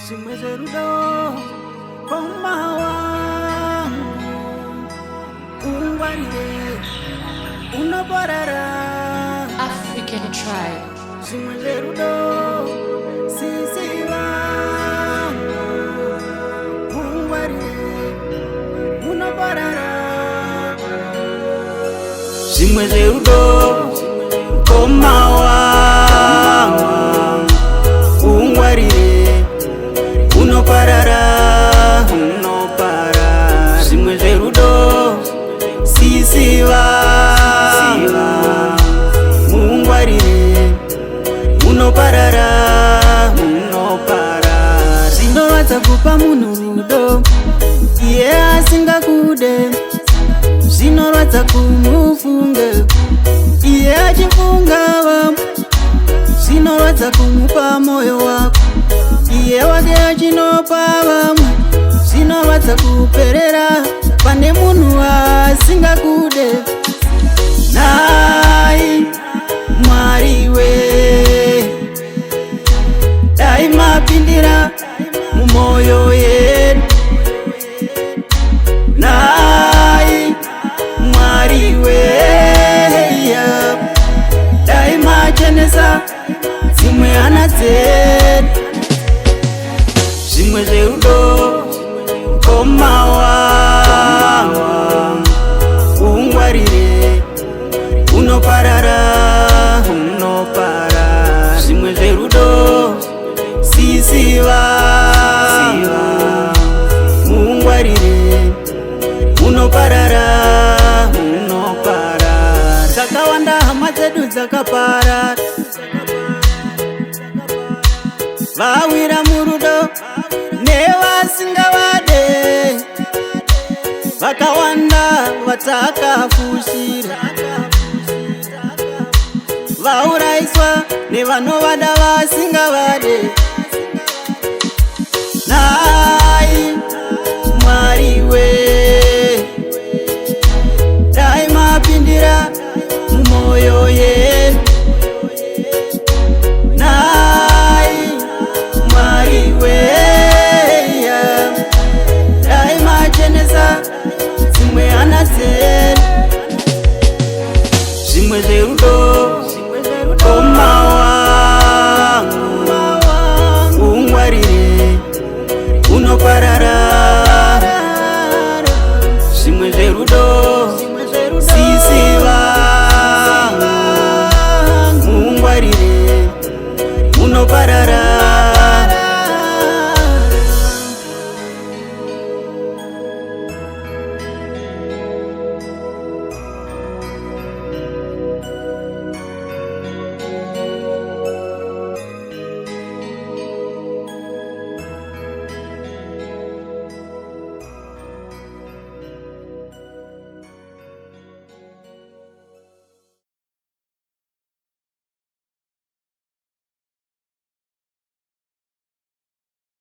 Zimwe zerudo koma wangu ungwarire unoborara African tribe. Zimwe zerudo sisi wangu ungwarire unoborara Zimwe zerudo koma wangu ungwarire unoparara Zimwe zerudo sisi wangu ungwarire unoparara Zvinorwadza kupa munhu rudo iye asingakude, zvinorwadza kumufunga iye achifunga vamwe, zvinorwadza kumupa moyo wako iye wake achinopa vamwe, zvinorwadza kuperera pane munhu asingakude. Nai Mwari we, dai mapindira mumoyo yedu. Nai Mwari we, dai machenesa zimwe hana dzedu. Zimwe zerudo koma wangu ungwarire unoparara Zimwe zerudo sisi wangu ungwarire unoparara Dzakawanda hama dzedu dzakaparara, vawira murudo nevasingavade, vakawanda vatakafushira, vauraiswa nevanovada vasingavade.